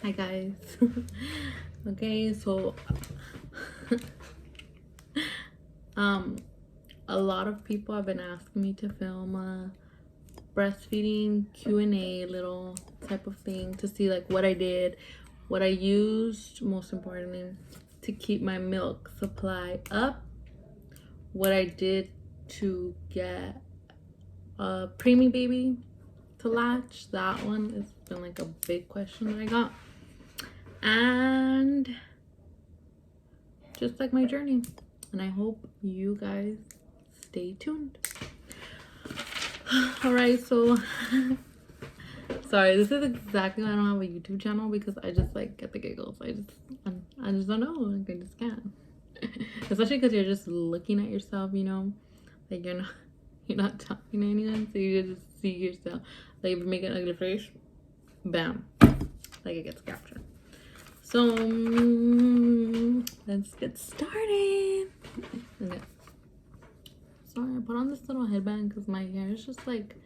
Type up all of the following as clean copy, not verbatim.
Hi guys. Okay, so a lot of people have been asking me to film a breastfeeding Q&A little type of thing to see like what I did, what I used, most importantly, to keep my milk supply up, what I did to get a preemie baby to latch. That one has been like a big question that I got. And just like my journey. And I hope you guys stay tuned. All right, so sorry, this is exactly why I don't have a YouTube channel, because I just like get the giggles. I just don't know, like I just can't. Especially because you're just looking at yourself, you know, like you're not talking to anyone, so you just see yourself. Like if you make an ugly face, bam, like it gets captured. So let's get started. Okay. Sorry, I put on this little headband because my hair is just like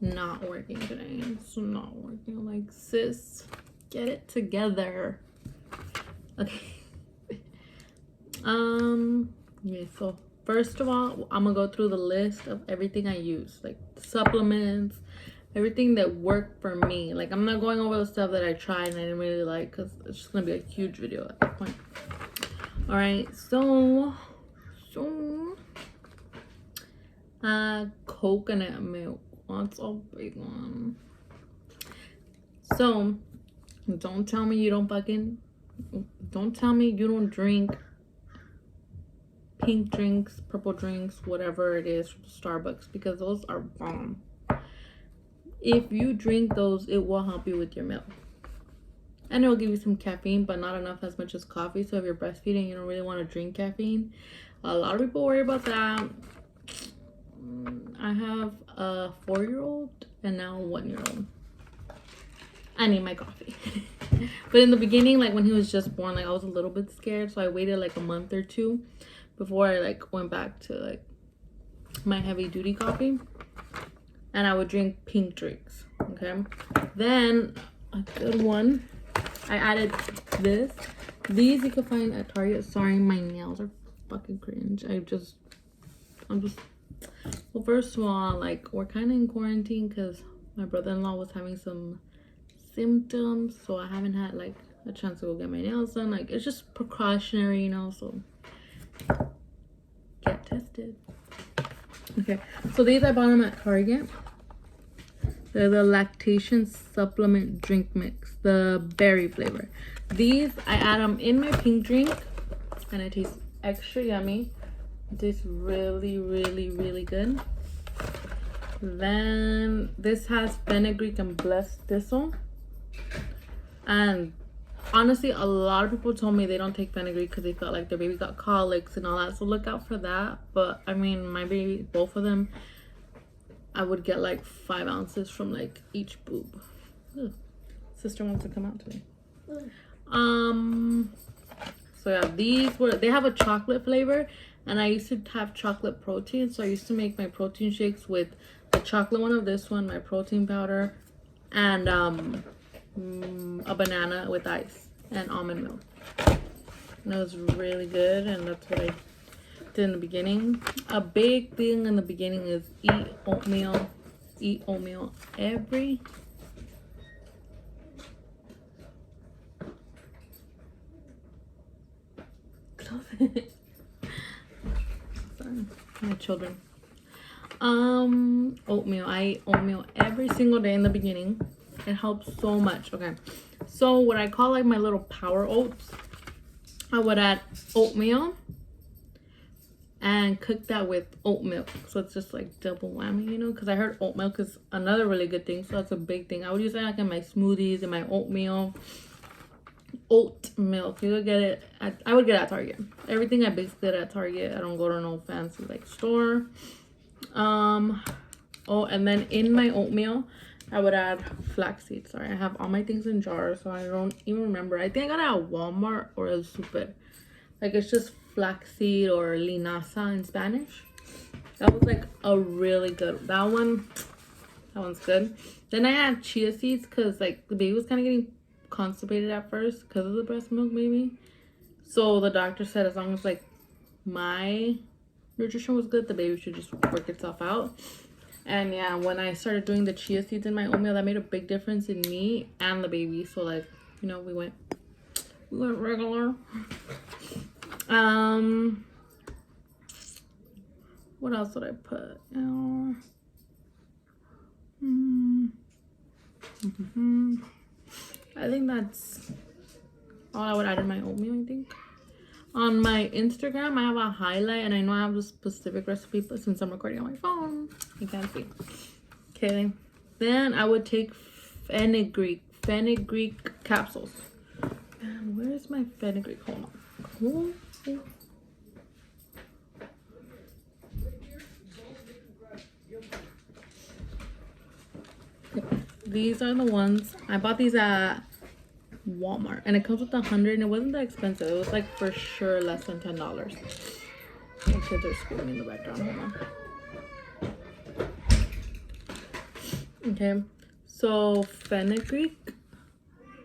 not working today. It's not working. Like, sis, get it together. Okay. Yeah, so first of all, I'm gonna go through the list of everything I use, like supplements, everything that worked for me. Like, I'm not going over the stuff that I tried and I didn't really like, because it's just gonna be a huge video at that point. All right, so coconut milk. What's a big one? So don't tell me you don't drink pink drinks, purple drinks, whatever it is from Starbucks, because those are bomb. If you drink those, it will help you with your milk, and it'll give you some caffeine, but not enough as much as coffee. So if you're breastfeeding, you don't really want to drink caffeine. A lot of people worry about that. I have a 4-year-old and now a 1-year-old. I need my coffee. But in the beginning, like when he was just born, like I was a little bit scared, so I waited like a month or two before I like went back to like my heavy duty coffee, and I would drink pink drinks. Okay, then a good one, I added this. These you can find at Target. Sorry, my nails are fucking cringe. I'm just well, first of all, like we're kind of in quarantine because my brother-in-law was having some symptoms, so I haven't had like a chance to go get my nails done. Like, it's just precautionary, you know, so get tested. Okay, so these I bought them at Target. They're the lactation supplement drink mix, the berry flavor. These I add them in my pink drink, and it tastes extra yummy. It tastes really, really, really good. Then this has fenugreek and blessed thistle. And honestly, a lot of people told me they don't take fenugreek because they felt like their baby got colics and all that. So look out for that. But I mean, my baby, both of them, I would get like 5 ounces from like each boob. Ugh. Sister wants to come out today. So yeah, they have a chocolate flavor, and I used to have chocolate protein, so I used to make my protein shakes with the chocolate one of this one, my protein powder, and a banana with ice and almond milk. And it was really good, and that's what I did in the beginning. A big thing in the beginning is eat oatmeal every sorry, my children. Oatmeal. I eat oatmeal every single day in the beginning. It helps so much. Okay, so what I call like my little power oats, I would add oatmeal and cook that with oat milk, so it's just like double whammy, you know, because I heard oat milk is another really good thing, so that's a big thing. I would use that like in my smoothies and my oatmeal. Oat milk, you could get it I would get it at Target. Everything I basically get at Target. I don't go to no fancy like store. Oh, and then in my oatmeal I would add flaxseed. Sorry, I have all my things in jars, so I don't even remember. I think I got it at Walmart or El Super. Like, it's just flaxseed or linaza in Spanish. That was like a really good, that one's good. Then I add chia seeds because like the baby was kind of getting constipated at first because of the breast milk, maybe. So the doctor said as long as like my nutrition was good, the baby should just work itself out. And yeah, when I started doing the chia seeds in my oatmeal, that made a big difference in me and the baby. So like, you know, we went regular. What else did I put? I think that's all I would add in my oatmeal, I think. On my Instagram, I have a highlight, and I know I have a specific recipe, but since I'm recording on my phone, you can't see. Okay, then I would take fenugreek capsules. And where's my fenugreek? Hold on. These are the ones I bought. These at Walmart, and it comes with 100, and it wasn't that expensive. It was like for sure less than $10. My kids are screaming in the background. Hold on. Okay, so fenugreek.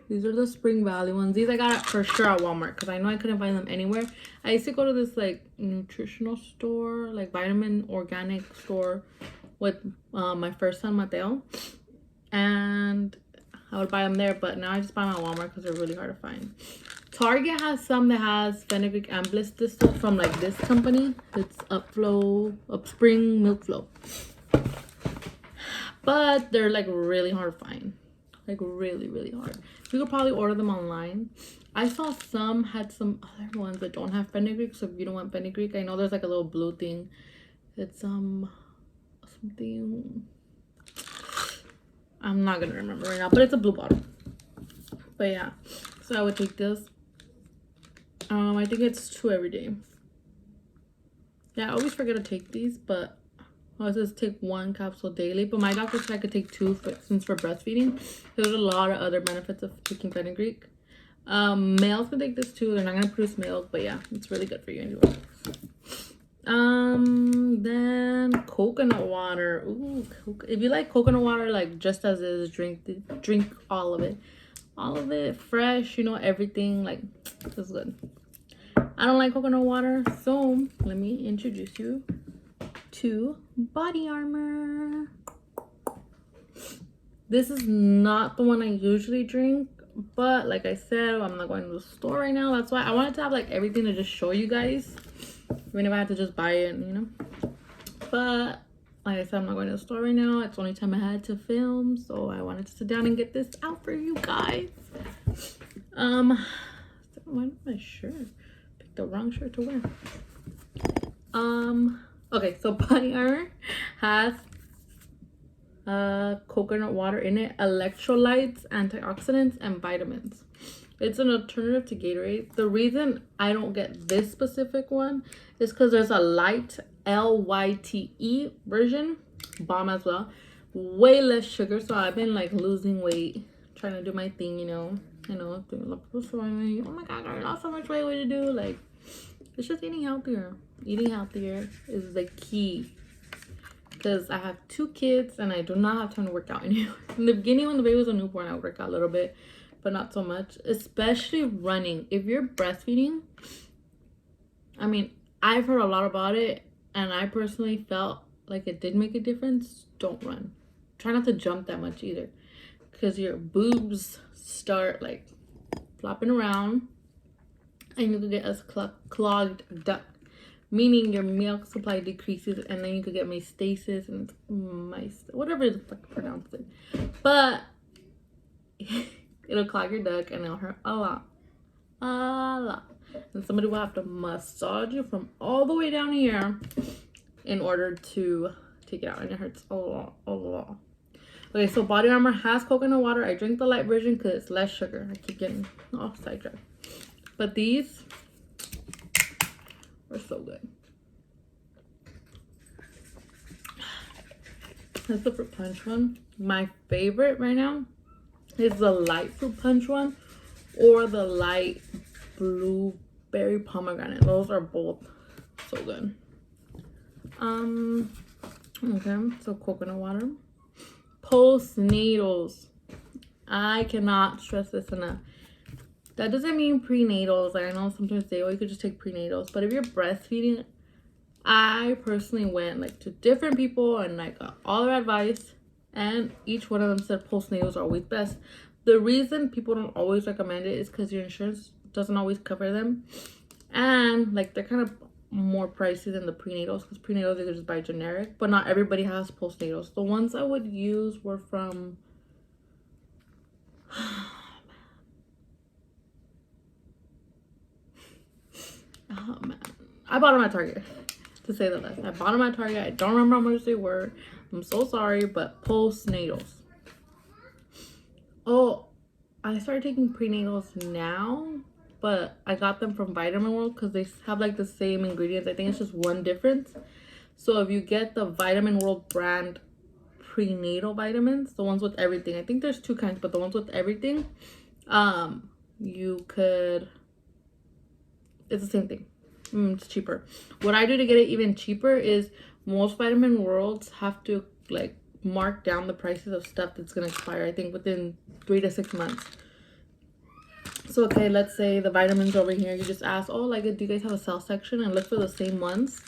These are the Spring Valley ones. These I got it for sure at Walmart because I know I couldn't find them anywhere. I used to go to this like nutritional store, like vitamin organic store with my first son Mateo, and I would buy them there, but now I just buy them at Walmart because they're really hard to find. Target has some that has fenugreek and bliss distilled from like this company. It's Upspring Milk Flow. But they're like really hard to find. Like really, really hard. You could probably order them online. I saw some had some other ones that don't have fenugreek. So if you don't want fenugreek, I know there's like a little blue thing. It's something, I'm not gonna remember right now, but it's a blue bottle. But yeah, so I would take this. I think it's 2 every day. Yeah, I always forget to take these, but I always just take 1 capsule daily. But my doctor said I could take 2 since for breastfeeding. There's a lot of other benefits of taking fenugreek. Males can take this too. They're not gonna produce milk, but yeah, it's really good for you anyway. Then coconut water. Ooh, if you like coconut water like just as is, drink all of it fresh, you know, everything. Like, this is good. I don't like coconut water, so let me introduce you to Body Armor. This is not the one I usually drink, but like I said, I'm not going to the store right now. That's why I wanted to have like everything to just show you guys, even if I had to just buy it, you know. But like I said, I'm not going to the store right now. It's the only time I had to film, so I wanted to sit down and get this out for you guys. Why did my shirt pick the wrong shirt to wear? Okay, so Body Armor has coconut water in it, electrolytes, antioxidants, and vitamins. It's an alternative to Gatorade. The reason I don't get this specific one is because there's a light LYTE version, bomb as well, way less sugar. So I've been like losing weight, trying to do my thing, you know. I know, doing a lot of people showing me, oh my god, I lost so much weight. What to do? Like, it's just eating healthier. Eating healthier is the key. Because I have 2 kids and I do not have time to work out anymore. In the beginning, when the baby was a newborn, I would work out a little bit, but not so much. Especially running. If you're breastfeeding, I mean, I've heard a lot about it, and I personally felt like it did make a difference. Don't run. Try not to jump that much either, because your boobs start like flopping around, and you could get a clogged duct, meaning your milk supply decreases, and then you could get mastitis and whatever the fuck you pronounce it. But it'll clog your duct and it'll hurt a lot. And somebody will have to massage you from all the way down here in order to take it out, and it hurts a lot. Okay, so Body Armor has coconut water. I drink the light version because it's less sugar. I keep getting off sidetracked. But these are so good. That's the fruit punch one. My favorite right now is the light fruit punch one or the light blueberry pomegranate. Those are both so good. Okay, so coconut water. Postnatals. I cannot stress this enough. That doesn't mean prenatals. Like, I know sometimes they, oh, you could just take prenatals. But if you're breastfeeding, I personally went like to different people and like got all their advice, and each one of them said postnatals are always best. The reason people don't always recommend it is because your insurance doesn't always cover them, and like they're kind of more pricey than the prenatals, because prenatals they could just buy generic, but not everybody has postnatals. The ones I would use were from oh man, I bought them at Target, to say the least. I bought them at Target. I don't remember how much they were. I'm so sorry, but postnatals. Oh, I started taking prenatals now, but I got them from Vitamin World because they have like the same ingredients. I think it's just one difference. So if you get the Vitamin World brand prenatal vitamins, the ones with everything, I think there's two kinds, but the ones with everything, you could, it's the same thing. It's cheaper. What I do to get it even cheaper is most Vitamin Worlds have to like mark down the prices of stuff that's gonna expire, I think within 3 to 6 months. So okay, let's say the vitamins over here, you just ask, oh, like, do you guys have a sale section, and look for the same ones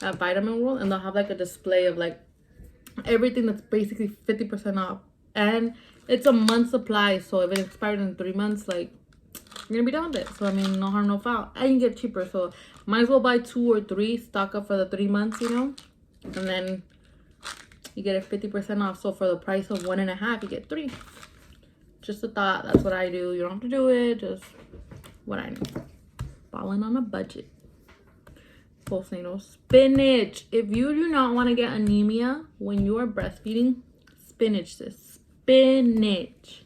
at Vitamin World, and they'll have like a display of like everything that's basically 50% off, and it's a month supply. So if it expired in 3 months, like, you're gonna be done with it. So I mean, no harm, no foul, and you get cheaper. So might as well buy 2 or 3, stock up for the 3 months, you know, and then you get it 50% off. So for the price of 1.5, you get 3. Just a thought. That's what I do. You don't have to do it. Just what I know. Falling on a budget. Postnatal spinach. If you do not want to get anemia when you are breastfeeding, spinach, sis. Spinach.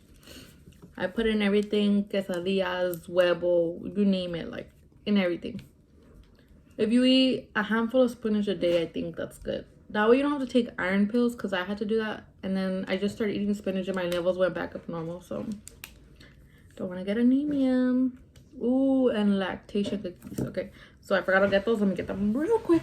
I put in everything, quesadillas, huevo, you name it, like in everything. If you eat a handful of spinach a day, I think that's good. That way you don't have to take iron pills, because I had to do that. And then I just started eating spinach and my levels went back up normal. So don't want to get anemia. Ooh, and lactation cookies. Okay, so I forgot to get those. Let me get them real quick.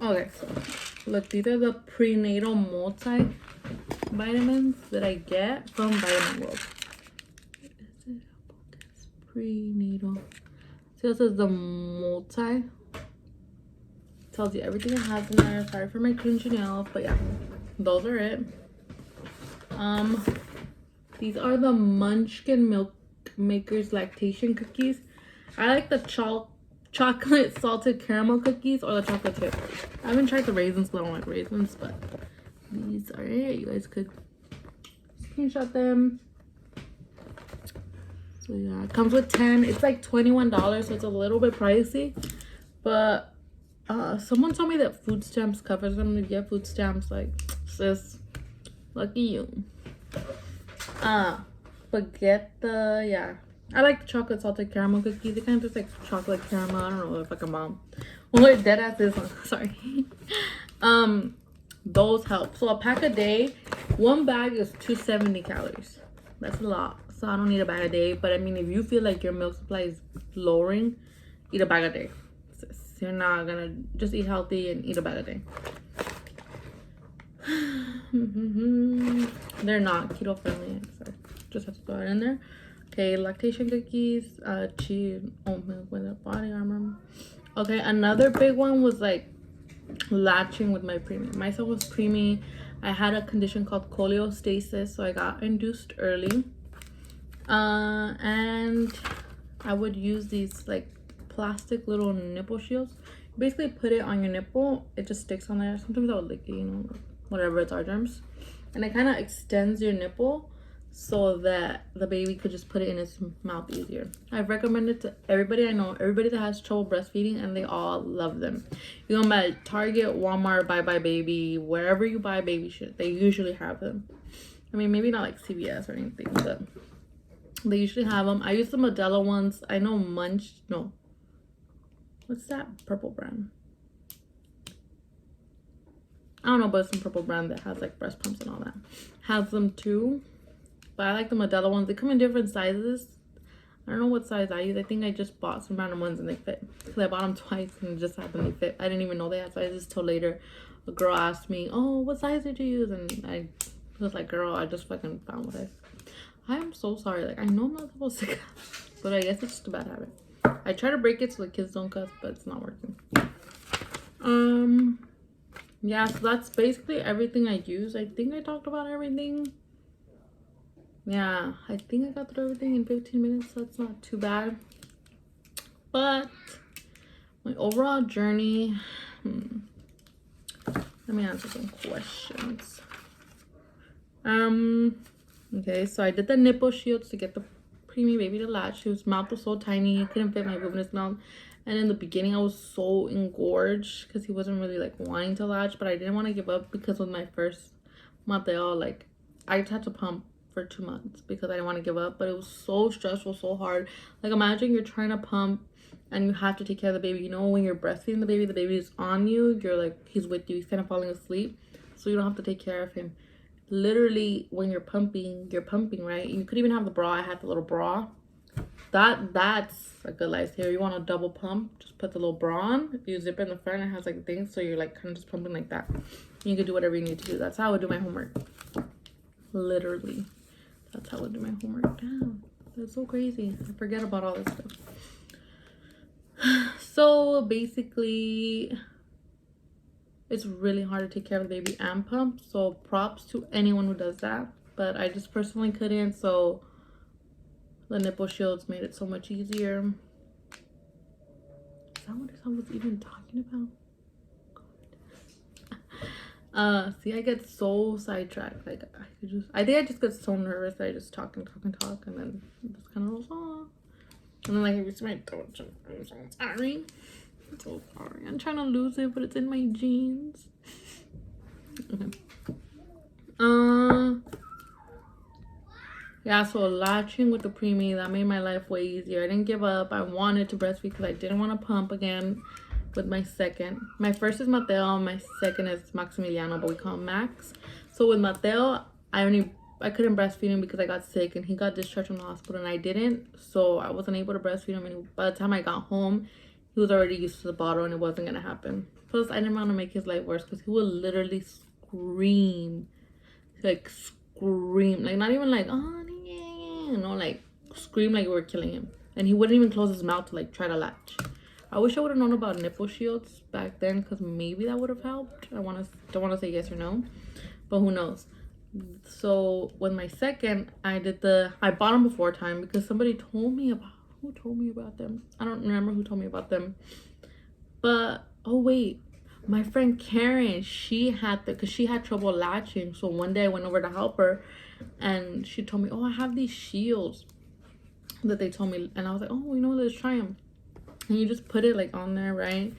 Okay, so look, these are the prenatal multi vitamins that I get from Vitamin World. Prenatal. So this is the multi. Tells you everything it has in there. Sorry for my cringy nails, but yeah, those are it. These are the Munchkin Milk Makers lactation cookies. I like the chocolate salted caramel cookies or the chocolate chip. I haven't tried the raisins because I don't like raisins, but these are it. You guys could screenshot them. So yeah, it comes with 10. It's like $21, so it's a little bit pricey. But someone told me that food stamps covers them. To get food stamps, like, sis, lucky you. But get the, yeah, I like the chocolate salted caramel cookies. It kind of tastes like chocolate caramel. I don't know if I can bomb. Well, it dead ass is. Sorry. Those help. So a pack a day, one bag is 270 calories. That's a lot. So I don't need a bag a day. But I mean, if you feel like your milk supply is lowering, eat a bag a day. You're not gonna just eat healthy and eat a bag a day. They're not keto friendly. So just have to throw it in there. Okay, lactation cookies, cheese, oat milk with a body armor. Okay, another big one was like latching with my preemie. My son was preemie. I had a condition called cholestasis, so I got induced early. And I would use these like plastic little nipple shields. Basically put it on your nipple, it just sticks on there. Sometimes I would lick it, you know, whatever, it's our germs. And it kind of extends your nipple so that the baby could just put it in its mouth easier. I've recommended to everybody I know, everybody that has trouble breastfeeding, and they all love them. You go by Target, Walmart, Bye Bye Baby, wherever you buy baby shit, they usually have them. I mean, maybe not like CVS or anything, but they usually have them. I use the Modelo ones. I know what's that purple brand? I don't know, but it's some purple brand that has like breast pumps and all that. Has them too. But I like the Modelo ones. They come in different sizes. I don't know what size I use. I think I just bought some random ones and they fit. Because I bought them twice and it just happened they fit. I didn't even know they had sizes till later. A girl asked me, oh, what size did you use? And I was like, girl, I just fucking found what I am so sorry. Like, I know I'm not supposed to cuss, but I guess it's just a bad habit. I try to break it so the kids don't cuss, but it's not working. Yeah, so that's basically everything I use. I think I talked about everything. Yeah, I think I got through everything in 15 minutes. That's not too bad. But my overall journey, let me answer some questions. Okay, so I did the nipple shields to get the preemie baby to latch. His mouth was so tiny, he couldn't fit my boob in his mouth. And in the beginning, I was so engorged because he wasn't really like wanting to latch, but I didn't want to give up because with my first Mateo, like I just had to pump for 2 months because I didn't want to give up. But it was so stressful, so hard. Like, imagine you're trying to pump and you have to take care of the baby. You know, when you're breastfeeding the baby is on you, you're like, he's with you, he's kind of falling asleep, so you don't have to take care of him. Literally, when you're pumping, right? You could even have the bra. I had the little bra. That's a good lifesaver. You want a double pump, just put the little bra on. You zip it in the front, it has like things, so you're like kind of just pumping like that. You can do whatever you need to do. That's how I would do my homework. Literally, that's how I would do my homework. Damn, that's so crazy. I forget about all this stuff. So basically, it's really hard to take care of the baby and pump. So props to anyone who does that. But I just personally couldn't. So the nipple shields made it so much easier. Is that what I was even talking about? See, I get so sidetracked. Like, I think I just get so nervous that I just talk, and then it just kind of goes on. And then like I reach my throat. I'm so sorry. I'm so sorry. I'm trying to lose it, but it's in my jeans. Okay. Yeah, so latching with the preemie, that made my life way easier. I didn't give up. I wanted to breastfeed because I didn't want to pump again with my second. My first is Mateo, my second is Maximiliano, but we call him Max. So with Mateo, I couldn't breastfeed him because I got sick and he got discharged from the hospital and I didn't. So I wasn't able to breastfeed him, and by the time I got home, he was already used to the bottle and it wasn't gonna happen. Plus, I didn't want to make his life worse because he would literally scream. Like not even like, oh, you know, like scream like we were killing him. And he wouldn't even close his mouth to like try to latch. I wish I would have known about nipple shields back then because maybe that would have helped. I don't want to say yes or no, but who knows. So with my second, I bought them before time because somebody told me about, who told me about them? I don't remember who told me about them. But, oh wait, my friend Karen, she had because she had trouble latching. So one day I went over to help her and she told me, oh, I have these shields that they told me. And I was like, oh, you know, let's try them. And you just put it like on there, right?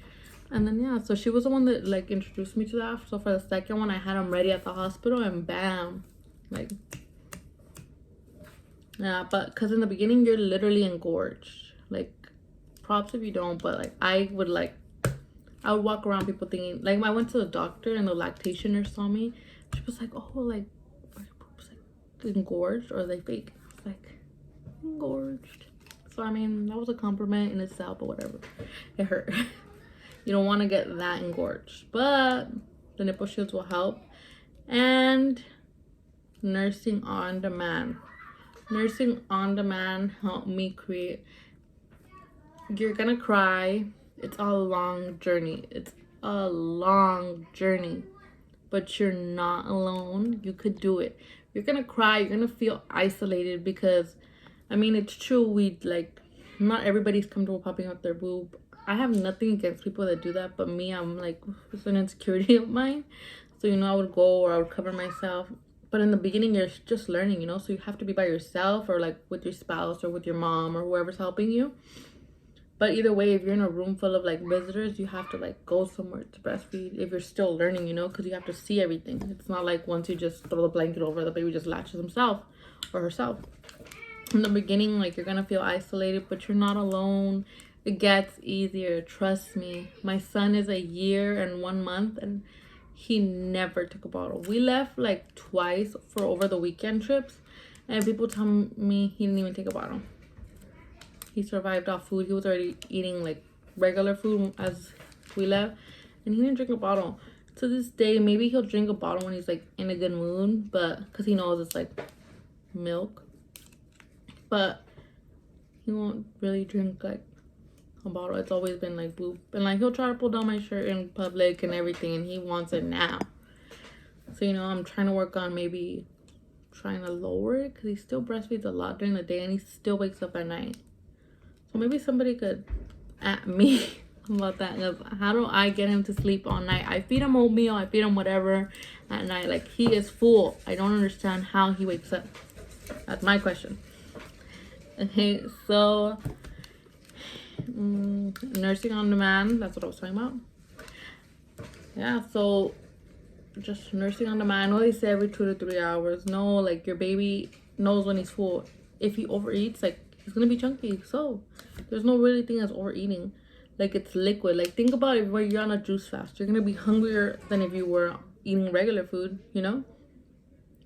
And then yeah, so she was the one that like introduced me to that. So for the second one, I had them ready at the hospital and bam, like, yeah. But because in the beginning you're literally engorged. Like, props if you don't, but like I would walk around people thinking, like, I went to the doctor and the lactation nurse saw me. She was like, oh, like, are your boobs like engorged or are they fake? I was like, engorged. So I mean, that was a compliment in itself, but whatever. It hurt. You don't want to get that engorged, but the nipple shields will help. And nursing on demand. Nursing on demand helped me create. You're gonna cry. It's a long journey. It's a long journey, but you're not alone. You could do it. You're gonna cry. You're gonna feel isolated because, I mean, it's true. Not everybody's comfortable popping out their boob. I have nothing against people that do that, but me, I'm like, it's an insecurity of mine. So, you know, I would go or I would cover myself. But in the beginning, you're just learning, you know, so you have to be by yourself or like with your spouse or with your mom or whoever's helping you. But either way, if you're in a room full of like visitors, you have to like go somewhere to breastfeed if you're still learning, you know, because you have to see everything. It's not like once you just throw the blanket over, the baby just latches himself or herself. In the beginning, like, you're gonna feel isolated, but you're not alone. It gets easier, trust me. My son is 1 year and 1 month and he never took a bottle. We left like twice for over the weekend trips and people tell me he didn't even take a bottle. He survived off food. He was already eating like regular food as we left, and he didn't drink a bottle. To this day, maybe he'll drink a bottle when he's like in a good mood, but because he knows it's like milk, but he won't really drink like a bottle. It's always been like boop, and like he'll try to pull down my shirt in public and everything, and he wants it now. So you know, I'm trying to work on maybe trying to lower it, because he still breastfeeds a lot during the day and he still wakes up at night. So maybe somebody could at me about that. How do I get him to sleep all night? I feed him oatmeal, I feed him whatever at night. Like, he is full. I don't understand how he wakes up. That's my question. Okay, so nursing on demand, that's what I was talking about. Yeah, so just nursing on demand. I know they say every 2 to 3 hours. No, like, your baby knows when he's full. If he overeats, like, he's gonna be chunky. So there's no really thing as overeating. Like, it's liquid. Like, think about it, when you're on a juice fast, you're gonna be hungrier than if you were eating regular food, you know,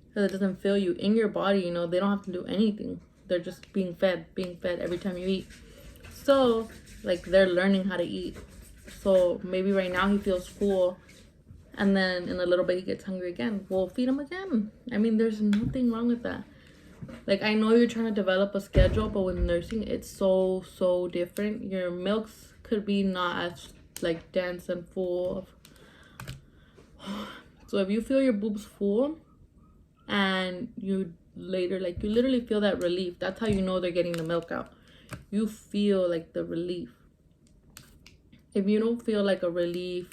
because it doesn't fill you in your body. You know, they don't have to do anything. They're just being fed every time you eat. So like, they're learning how to eat. So maybe right now he feels full, and then in a little bit he gets hungry again. We'll feed him again. I mean, there's nothing wrong with that. Like, I know you're trying to develop a schedule, but with nursing, it's so different. Your milks could be not as like dense and full of so if you feel your boobs full and you later, like, you literally feel that relief, that's how you know they're getting the milk out. You feel like the relief. If you don't feel like a relief,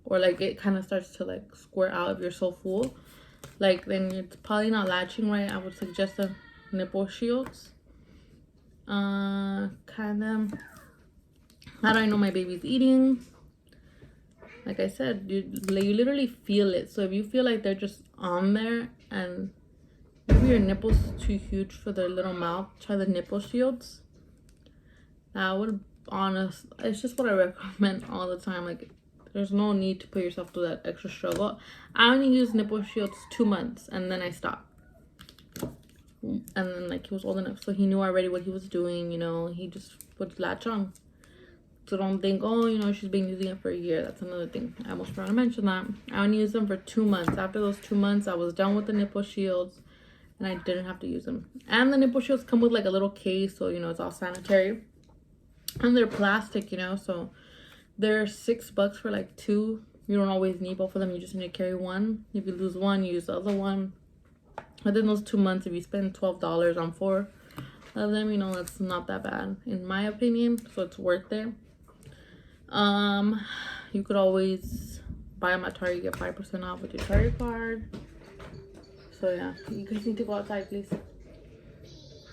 or like it kind of starts to like squirt out if you're so full, like, then it's probably not latching right. I would suggest the nipple shields. Kind of, how do I know my baby's eating? Like I said, you literally feel it. So if you feel like they're just on there and maybe your nipples too huge for their little mouth, try the nipple shields. I would it's just what I recommend all the time. Like, there's no need to put yourself through that extra struggle. I only used nipple shields 2 months, and then I stopped. And then, like, he was old enough, so he knew already what he was doing, you know. He just would latch on. So don't think, oh, you know, she's been using it for a year. That's another thing. I almost forgot to mention that. I only used them for 2 months. After those 2 months, I was done with the nipple shields, and I didn't have to use them. And the nipple shields come with like a little case, so you know, it's all sanitary. And they're plastic, you know, so they're $6 for like 2. You don't always need both of them. You just need to carry one. If you lose one, you use the other one. Within those 2 months, if you spend $12 on 4 of them, you know, that's not that bad, in my opinion. So it's worth it. You could always buy them at Target, get 5% off with your Target card. So yeah, you guys need to go outside, please.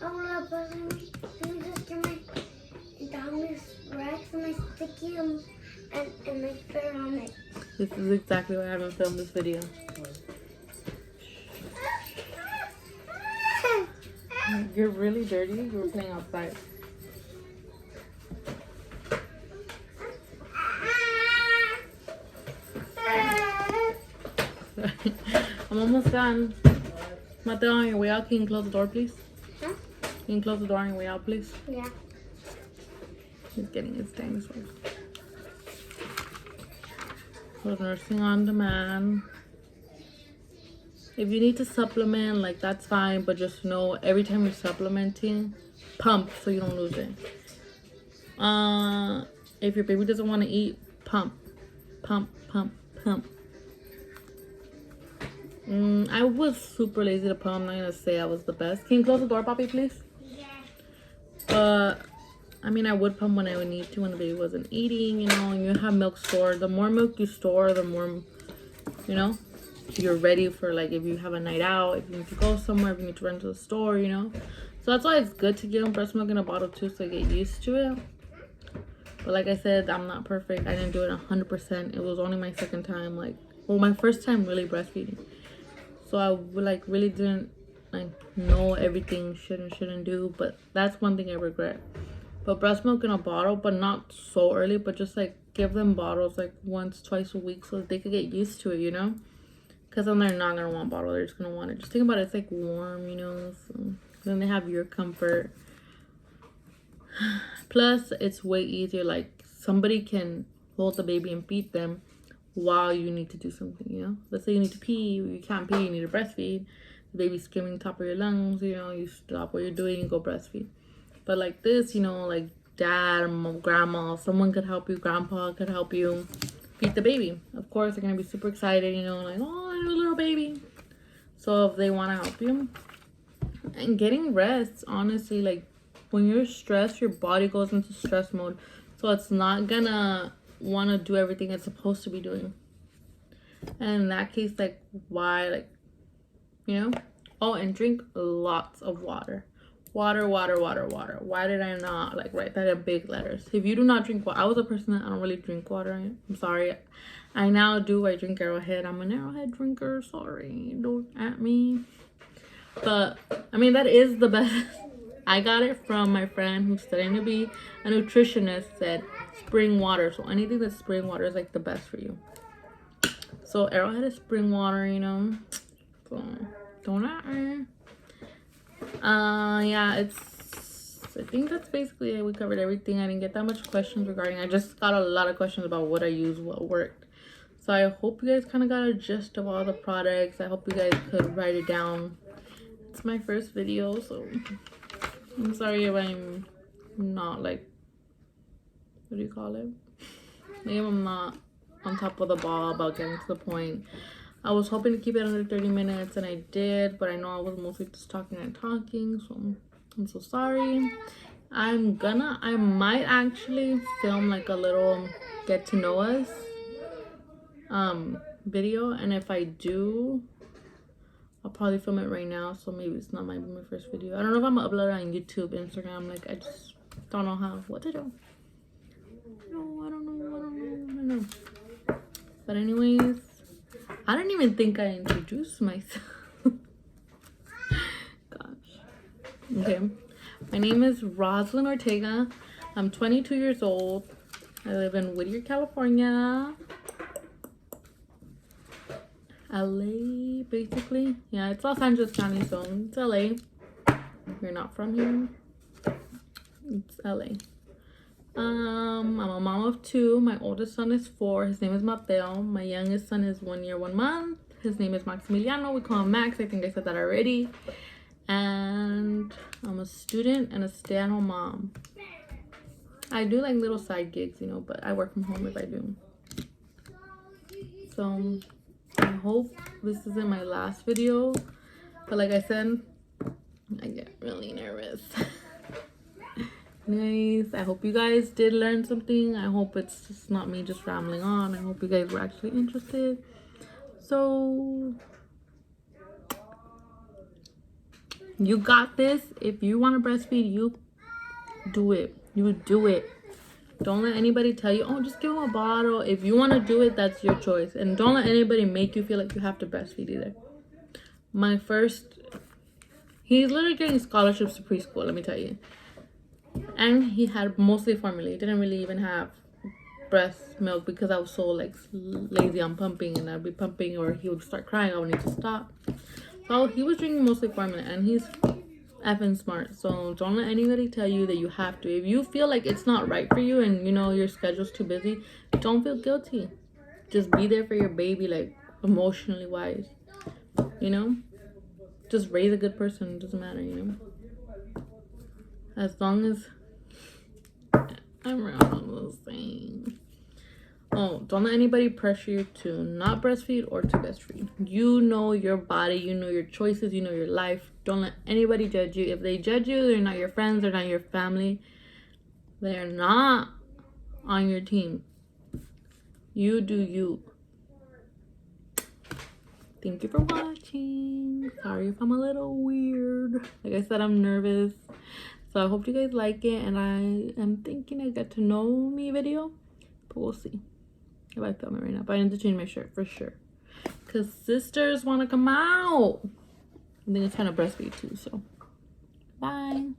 Hola, can you just get my Domino's Rex and my sticky and my spare on it? This is exactly why I haven't filmed this video. You're really dirty. You were playing outside. I'm almost done. Mateo, on your way out, can you close the door, please? Huh? Can you close the door on your way out, please? Yeah. He's getting his dinosaur. So nursing on demand. If you need to supplement, like, that's fine, but just know every time you're supplementing, pump so you don't lose it. If your baby doesn't want to eat, pump. I was super lazy to pump. I'm not gonna say I was the best. Can you close the door, Poppy, please? Yeah. I mean, I would pump when I would need to, when the baby wasn't eating, you know, and you have milk stored. The more milk you store, the more, you know, you're ready for, like, if you have a night out, if you need to go somewhere, if you need to run to the store, you know. So that's why it's good to give them breast milk in a bottle too, so they get used to it. But like I said, I'm not perfect. I didn't do it 100%. It was only my second time, like, well, my first time really breastfeeding. So I like really didn't like know everything should and shouldn't do, but that's one thing I regret. But breast milk in a bottle, but not so early, but just like give them bottles like once, twice a week so that they could get used to it, you know? Because then they're not gonna want bottle, they're just gonna want it. Just think about it, it's like warm, you know, so then they have your comfort. Plus, it's way easier. Like, somebody can hold the baby and feed them while you need to do something, you know? Let's say you need to pee, you can't pee, you need to breastfeed. The baby's screaming top of your lungs, you know, you stop what you're doing and go breastfeed. But like this, you know, like dad, mom, grandma, someone could help you, grandpa could help you feed the baby. Of course, they're gonna be super excited, you know, like, oh, I have a little baby. So if they wanna help you. And getting rest, honestly, like, when you're stressed, your body goes into stress mode. So it's not gonna want to do everything it's supposed to be doing. And in that case, like, why, like, you know? Oh, and drink lots of water. Water, water, water, water. Why did I not, like, write that in big letters? If you do not drink water, I was a person that I don't really drink water. I'm sorry. I now do. I drink Arrowhead. I'm an Arrowhead drinker. Sorry. Don't at me. But, I mean, that is the best. I got it from my friend who's studying to be a nutritionist, said spring water. So anything that's spring water is like the best for you. So Arrowhead is spring water, you know. So don't at me. Yeah, I think that's basically it. We covered everything. I didn't get that much questions regarding. I just got a lot of questions about what I use, what worked. So I hope you guys kind of got a gist of all the products. I hope you guys could write it down. It's my first video, so I'm sorry if I'm not, like, what do you call it? Maybe I'm not on top of the ball about getting to the point. I was hoping to keep it under 30 minutes, and I did, but I know I was mostly just talking and talking, so I'm so sorry. I might actually film, like, a little get to know us video, and if I do, I'll probably film it right now, so maybe it's not my first video. I don't know if I'm gonna upload it on YouTube, Instagram. Like, I just don't know what to do. No, I don't know. But anyways, I don't even think I introduced myself. Gosh. Okay. My name is Rosalind Ortega. I'm 22 years old. I live in Whittier, California. LA, basically. Yeah, it's Los Angeles County, so it's LA. If you're not from here, it's LA. I'm a mom of 2. My oldest son is 4. His name is Mateo. My youngest son is 1 year, 1 month. His name is Maximiliano. We call him Max. I think I said that already. And I'm a student and a stay-at-home mom. I do like little side gigs, you know, but I work from home if I do. So I hope this isn't my last video, but like I said, I get really nervous. Anyways, I hope you guys did learn something. I hope it's just not me just rambling on. I hope you guys were actually interested. So you got this. If you want to breastfeed, you do it. You do it. Don't let anybody tell you, oh, just give him a bottle. If you want to do it, that's your choice. And don't let anybody make you feel like you have to breastfeed either. He's literally getting scholarships to preschool, let me tell you. And he had mostly formula. He didn't really even have breast milk because I was so, like, lazy on pumping. And I'd be pumping or he would start crying. I would need to stop. So he was drinking mostly formula. And he's effing smart. So don't let anybody tell you that you have to. If you feel like it's not right for you and you know your schedule's too busy, don't feel guilty. Just be there for your baby, like, emotionally wise, you know. Just raise a good person. It doesn't matter, you know. As long as I'm around the same. Oh, don't let anybody pressure you to not breastfeed or to breastfeed. You know your body, you know your choices, you know your life. Don't let anybody judge you. If they judge you, they're not your friends, they're not your family. They're not on your team. You do you. Thank you for watching. Sorry if I'm a little weird. Like I said, I'm nervous. So I hope you guys like it. And I am thinking a get to know me video. But we'll see if I film it right now. But I need to change my shirt for sure. Because sisters want to come out. I think it's trying to breastfeed too. So bye.